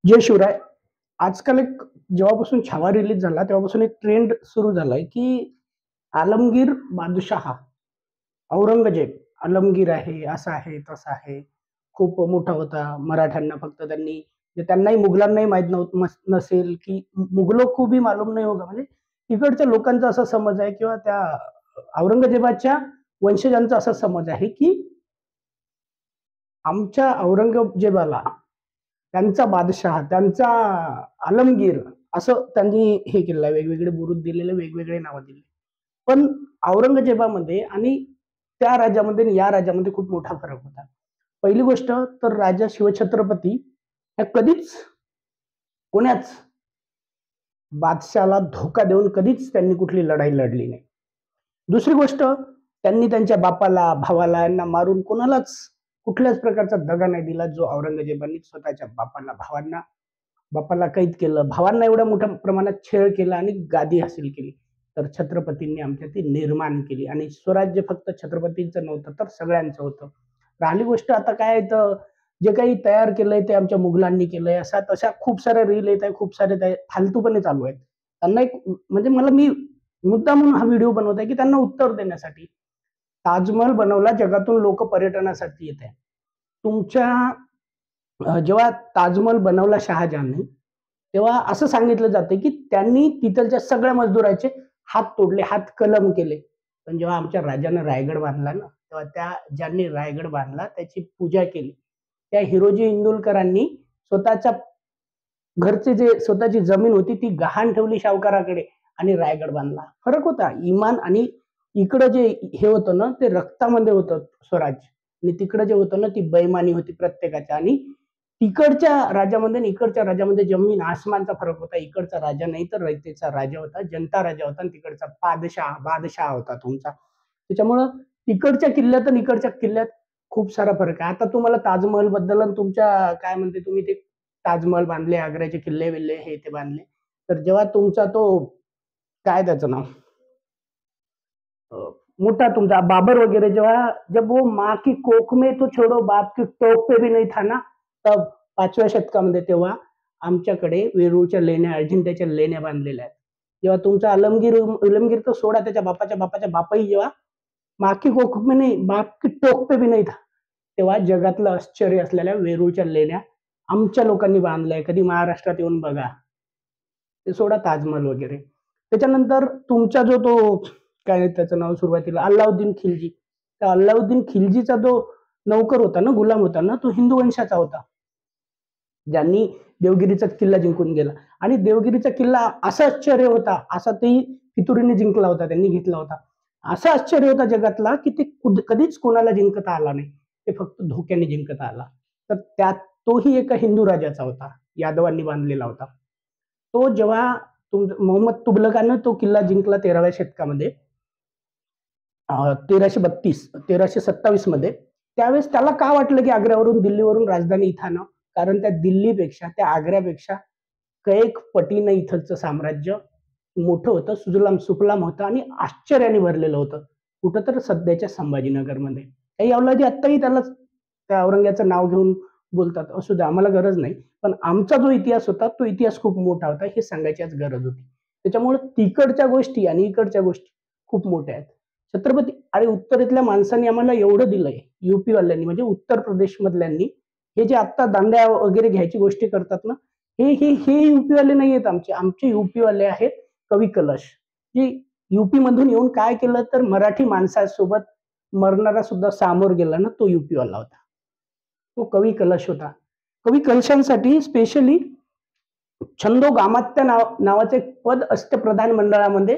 जय शिवराय. आजकाल एक जेव्हापासून छावा रिलीज झाला, तेव्हापासून एक ट्रेंड सुरू झालाय, की आलमगीर बादशाह, औरंगजेब, आलमगीर आहे, असा आहे, तसा आहे. खूप मोठा होता. मराठ्यांना फक्त त्यांनी म्हणजे त्यांनाही मुघलांनाही माहीत नसेल, की मुगलों को भी मालूम नहीं होगा. म्हणजे तिकडच्या लोकांचा असा समज आहे किंवा त्या औरंगजेबाच्या वंशजांचा असा समज आहे, की आमच्या औरंगजेबाला त्यांचा बादशाह, त्यांचा आलमगीर असं त्यांनी हे केलेलं आहे. वेगवेगळे बुरुज दिलेले, वेगवेगळे नावं दिली. पण औरंगजेबामध्ये आणि त्या राज्यामध्ये आणि या राज्यामध्ये खूप मोठा फरक होता. पहिली गोष्ट तर राजा शिवछत्रपती ह्या कधीच कोण्याच बादशाहला धोका देऊन कधीच त्यांनी कुठली लढाई लढली नाही. दुसरी गोष्ट त्यांनी त्यांच्या बापाला, भावाला यांना मारून कोणालाच कुठल्याच प्रकारचा दगा नाही दिला, जो औरंगजेबांनी स्वतःच्या बापाला, बापाला कैद केलं. भावांना एवढ्या मोठ्या प्रमाणात छळ केला आणि गादी हासिल केली. तर छत्रपतींनी आमच्या ती निर्माण केली आणि स्वराज्य फक्त छत्रपतींचं नव्हतं, तर सगळ्यांचं होतं. राहिली गोष्ट आता काय आहे तर जे काही तयार केलंय ते आमच्या मुघलांनी केलंय. अशा तशा खूप साऱ्या रील येत आहे, खूप सारे ते फालतूपणे चालू आहेत. त्यांना एक म्हणजे मी मुद्दा म्हणून हा व्हिडिओ बनवत आहे, की त्यांना उत्तर देण्यासाठी. ताजमहल बनवला जगातून लोक पर्यटनासाठी येत आहे. तुमच्या जेव्हा ताजमहल बनवला शहाजहानने, तेव्हा असं सांगितलं जातं, की त्यांनी तिथलच्या सगळ्या मजदुराचे हात तोडले, हात कलम केले. पण जेव्हा आमच्या राजानं रायगड बांधला ना, तेव्हा त्या ज्यांनी रायगड बांधला त्याची पूजा केली. त्या हिरोजी इंदुलकरांनी स्वतःच्या घरचे जे स्वतःची जमीन होती ती गहाण ठेवली सावकाराकडे आणि रायगड बांधला. फरक होता. इमान आणि इकडं जे हे होतं ना, ते रक्तामध्ये होतं स्वराज्य आणि तिकडं जे होतं ना, ती बेईमानी होती प्रत्येकाच्या आणि तिकडच्या राजामध्ये आणि इकडच्या राजामध्ये जमीन आसमानचा फरक होता. इकडचा राजा नाही तर रयतेचा राजा होता, जनता राजा होता आणि तिकडचा बादशाह होता तुमचा. त्याच्यामुळं तिकडच्या किल्ल्यात आणि इकडच्या किल्ल्यात खूप सारा फरक आहे. आता तुम्हाला ताजमहलबद्दल आणि तुमच्या काय म्हणते तुम्ही ते ताजमहल बांधले, आग्र्याचे किल्ले-बिल्ले हे ते बांधले. तर जेव्हा तुमचा तो काय त्याचं नाव अ, मोठा तुमचा बाबर वगैरे जेव्हा जब वो माँ की कोख में तो छोड़ो बाप की टोक पे भी नहीं था ना, तब 5व्या शतकामध्ये तेव्हा आमच्याकडे वेरूळच्या लेण्या, अजिंठ्याच्या लेण्या बांधलेल्या आहेत. जेव्हा तुमचा इलमगीर तर सोडा त्याच्या बापाच्या बापाच्या बापही जेव्हा माँ की कोख में नहीं, बाप की टोक पे भी नहीं था. तेव्हा जगातलं आश्चर्य असलेल्या वेरूळच्या लेण्या आमच्या लोकांनी बांधल्या. कधी महाराष्ट्रात येऊन बघा. ते सोडा ताजमहल वगैरे. त्याच्यानंतर तुमचा जो तो काय त्याचं नाव सुरुवातीला अल्लाउद्दीन खिलजी. त्या अल्लाउद्दीन खिलजीचा जो नौकर होता ना, गुलाम होता ना, तो हिंदू वंशाचा होता. ज्यांनी देवगिरीचा किल्ला जिंकून गेला आणि देवगिरीचा किल्ला असा आश्चर्य होता, असा तेही फितुरीने जिंकला होता, त्यांनी घेतला होता. असा आश्चर्य होता जगातला, की ते कधीच कोणाला जिंकता आला नाही. ते फक्त धोक्याने जिंकता आला. तर त्यात तोही एका हिंदू राजाचा होता. यादवांनी बांधलेला होता. तो जेव्हा मोहम्मद तुघलकानं तो किल्ला जिंकला 13व्या शतकामध्ये 1332 1327 मध्ये त्यावेळेस त्याला का वाटलं की आग्र्यावरून दिल्लीवरून राजधानी इथं आणावं? कारण त्या दिल्लीपेक्षा त्या आग्र्यापेक्षा कैक पटीनं इथलचं साम्राज्य मोठं होतं, सुजलाम सुफलाम होतं आणि आश्चर्याने भरलेलं होतं. कुठं तर सध्याच्या संभाजीनगरमध्ये. काही अवलादी आत्ताही त्याला त्या औरंग्याचं नाव घेऊन बोलतात. असू द्या आम्हाला गरज नाही. पण आमचा जो इतिहास होता तो इतिहास खूप मोठा होता हे सांगायची आज गरज होती. त्याच्यामुळे तिकडच्या गोष्टी आणि इकडच्या गोष्टी खूप मोठ्या आहेत. छत्रपती आणि उत्तरेतल्या माणसांनी आम्हाला एवढं दिलंय, यूपी वाल्यांनी म्हणजे उत्तर प्रदेश मधल्यांनी, हे जे आता दांड्या वगैरे घ्यायची गोष्टी करतात ना, हे यूपी वाले नाहीयेत आमचे. आमचे यूपी वाले आहेत कवी कलश. जे यूपी मधून येऊन काय केलं तर मराठी माणसासोबत मरणारा सुद्धा सामोर गेला ना, तो यूपी वाला होता. तो कवी कलश होता. कवी कलशांसाठी स्पेशली छंदोगामात्य नावाचं एक पद अष्टप्रधान मंडळामध्ये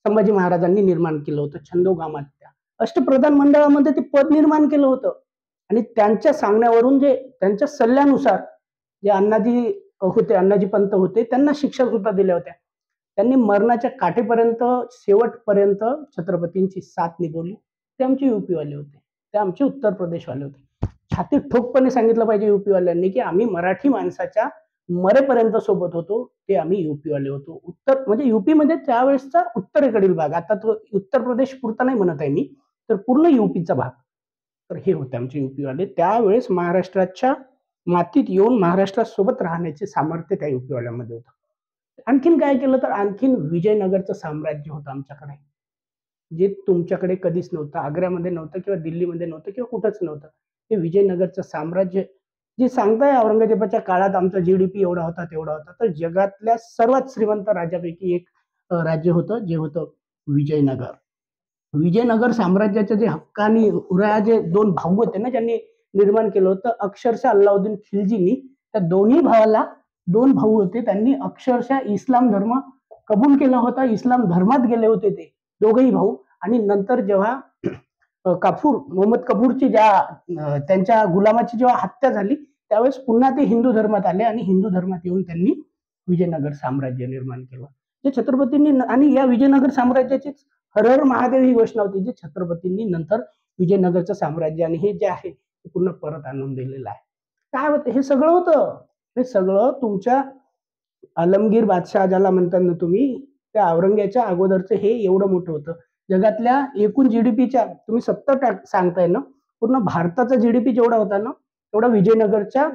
संभाजी महाराजांनी निर्माण केलं होतं. छंदोगामात्या. अष्टप्रधान मंडळामध्ये ते पद निर्माण केलं होतं आणि त्यांच्या सांगण्यावरून जे त्यांच्या सल्ल्यानुसार जे अण्णाजी पंत होते, त्यांना शिक्षा सुद्धा दिल्या होत्या. त्यांनी मरणाच्या काठीपर्यंत, शेवटपर्यंत छत्रपतींची साथ निभवली. ते आमचे यूपीवाले होते. ते आमचे उत्तर प्रदेशवाले होते. छाती ठोकपणे सांगितलं पाहिजे यूपीवाल्यांनी, की आम्ही मराठी माणसाच्या मरेपर्यंत सोबत होतो. ते आम्ही यूपीवाले होतो. उत्तर म्हणजे यूपीमध्ये त्यावेळेसचा उत्तरेकडील भाग. आता तो उत्तर प्रदेश पुरता नाही म्हणत आहे मी, तर पूर्ण यूपीचा भाग. तर हे होते आमचे यूपीवाले. त्यावेळेस महाराष्ट्राच्या मातीत येऊन महाराष्ट्रासोबत राहण्याचे सामर्थ्य त्या युपीवाल्यामध्ये होतं. आणखीन काय केलं तर आणखीन विजयनगरचं साम्राज्य होतं आमच्याकडे, जे तुमच्याकडे कधीच नव्हतं. आग्र्यामध्ये नव्हतं किंवा दिल्लीमध्ये नव्हतं किंवा कुठंच नव्हतं. ते विजयनगरचं साम्राज्य जे सांगताय औरंगजेबाच्या काळात आमचा जीडीपी एवढा होता, तेवढा होता. तर जगातल्या सर्वात श्रीमंत राज्यापैकी एक राज्य होतं, जे होतं विजयनगर. विजयनगर साम्राज्याचे जे हक्कानी जे 2 भाऊ होते ना, ज्यांनी निर्माण केलं होतं, अक्षरशः अल्लाउद्दीन खिलजीनी त्या दोन्ही भावाला 2 भाऊ होते. त्यांनी अक्षरशः इस्लाम धर्म कबूल केला होता. इस्लाम धर्मात गेले होते ते दोघंही भाऊ. आणि नंतर जेव्हा मोहम्मद कपूरची त्यांच्या गुलामाची जेव्हा हत्या झाली, त्यावेळेस पुन्हा ते हिंदू धर्मात आले आणि हिंदू धर्मात येऊन त्यांनी विजयनगर साम्राज्य निर्माण केलं. जे छत्रपतींनी आणि या विजयनगर साम्राज्याचीच हर हर महादेव ही घोषणा होती, जी छत्रपतींनी नंतर विजयनगरचं साम्राज्य आणि हे जे आहे ते पुन्हा परत आणून दिलेलं आहे. काय होतं हे सगळं होतं. हे सगळं तुमच्या आलमगीर बादशाह ज्याला म्हणतात ना तुम्ही, त्या औरंग्याच्या अगोदरचं हे एवढं मोठं होतं. जगातल्या एकूण जीडीपीच्या तुम्ही 70% सांगताय ना, पूर्ण भारताचा जीडीपी जेवढा होता ना, तेवढा विजयनगरच्या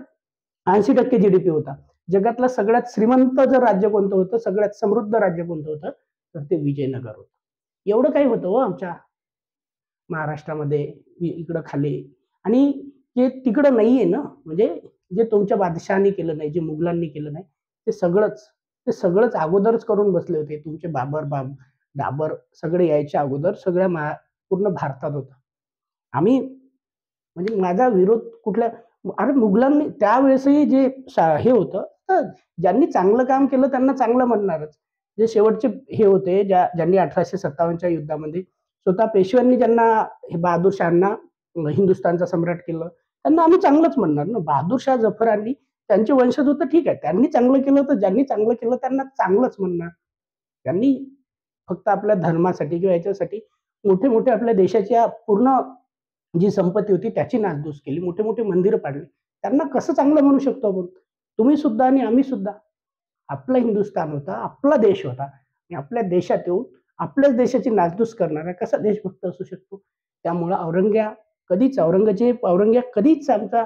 80% जीडीपी होता. जगातलं सगळ्यात श्रीमंत जर राज्य कोणतं होतं, सगळ्यात समृद्ध राज्य कोणतं होतं, तर ते विजयनगर होतं. एवढं काही होतं हो आमच्या महाराष्ट्रामध्ये इकडं खाली. आणि जे तिकडं नाहीये ना, म्हणजे जे तुमच्या बादशहानी केलं नाही, जे मुघलांनी केलं नाही, ते सगळंच अगोदरच करून बसले होते. तुमचे बाबर सगळे यायच्या अगोदर पूर्ण भारतात होतं. आम्ही म्हणजे माझा विरोध कुठल्या अरे मुघलांनी त्यावेळेसही जे हे होतं, तर ज्यांनी चांगलं काम केलं त्यांना चांगलं म्हणणारच. जे शेवटचे हे होते, ज्यांनी 1857च्या युद्धामध्ये स्वतः पेशव्यांनी ज्यांना हे बहादूर शहांना हिंदुस्थानचा सम्राट केलं, त्यांना आम्ही चांगलंच म्हणणार ना. बहादूर शाह जफरांनी त्यांचे वंशज होतं ठीक आहे. त्यांनी चांगलं केलं तर ज्यांनी चांगलं केलं त्यांना चांगलंच म्हणणार. त्यांनी फक्त आपल्या धर्मासाठी किंवा याच्यासाठी मोठे-मोठे आपल्या देशाच्या पूर्ण जी संपत्ती होती त्याची नासधूस केली. मोठे-मोठे मंदिरं पाडली. त्यांना कसं चांगलं म्हणू शकतो आपण? तुम्ही सुद्धा आणि आम्ही सुद्धा. आपला हिंदुस्थान होता, आपला देश होता आणि आपल्या देशात येऊन आपल्याच देशाची नासधूस करणारा कसा देशभक्त असू शकतो? त्यामुळं औरंग्या कधीच आमचा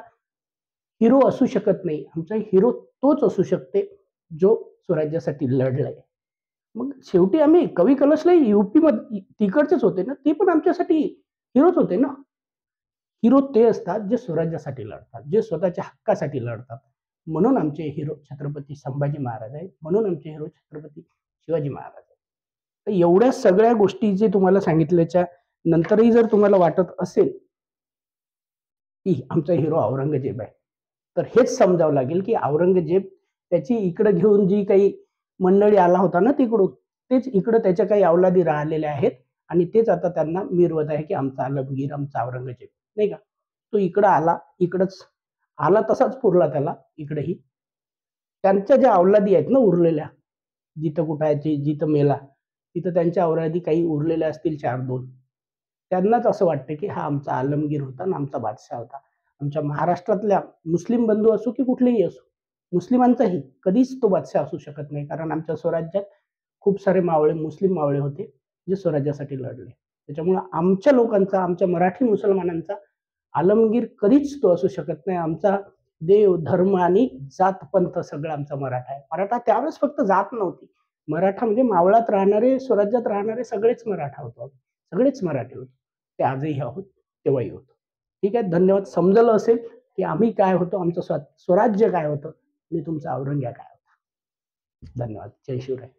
हिरो असू शकत नाही. आमचा हिरो तोच असू शकते, जो स्वराज्यासाठी लढलाय. मग शेवटी आम्ही कवी कलशला यूपीमध्ये तिकडचेच होते ना, ते पण आमच्यासाठी हिरोच होते ना. हिरो ते असतात जे स्वराज्यासाठी लढतात, जे स्वतःच्या हक्कासाठी लढतात. म्हणून आमचे हिरो छत्रपती संभाजी महाराज आहेत. म्हणून आमचे हिरो छत्रपती शिवाजी महाराज आहेत. तर एवढ्या सगळ्या गोष्टी जे तुम्हाला सांगितल्याच्या नंतरही जर तुम्हाला वाटत असेल, की आमचा हिरो औरंगजेब आहे, तर हेच समजावं लागेल, की औरंगजेब त्याची इकडं घेऊन जी काही मंडळी आला होता ना तिकडून, तेच इकडं त्याच्या काही अवलादी राहिलेल्या आहेत आणि तेच आता त्यांना मिरवत आहे, की आमचा आलमगीर, आमचा औरंगजेब, नाही का? तो इकडं आला, इकडंच आला तसाच पुरला त्याला इकडेही. त्यांच्या ज्या अवलादी आहेत ना उरलेल्या, जिथं कुठं आहे जिथं मेला, तिथं त्यांच्या अवलादी काही उरलेल्या असतील 4-2. त्यांनाच असं वाटतं, की हा आमचा आलमगीर होता आणि आमचा बादशाह होता. आमच्या महाराष्ट्रातल्या मुस्लिम बंधू असो की कुठलेही असो, मुस्लिमांचाही कधीच तो बादशाह असू शकत नाही. कारण आमच्या स्वराज्यात खूप सारे मुस्लिम मावळे होते, जे स्वराज्यासाठी लढले. त्याच्यामुळं आमच्या लोकांचा, आमच्या मराठी मुसलमानांचा आलमगीर कधीच तो असू शकत नाही. आमचा देव, धर्म आणि जात पंथ सगळं आमचा मराठा आहे. मराठा त्यावेळेस फक्त जात नव्हती. मराठा म्हणजे मावळात राहणारे, स्वराज्यात राहणारे सगळेच मराठा होतो आम्ही. सगळेच मराठी होतो. ते आजही आहोत, तेव्हाही होतो. ठीक आहे. धन्यवाद. समजलं असेल, की आम्ही काय होतो, आमचं स्वराज्य काय होतं आणि तुमचा औरंग्या काय होता. धन्यवाद. जय शिवराय.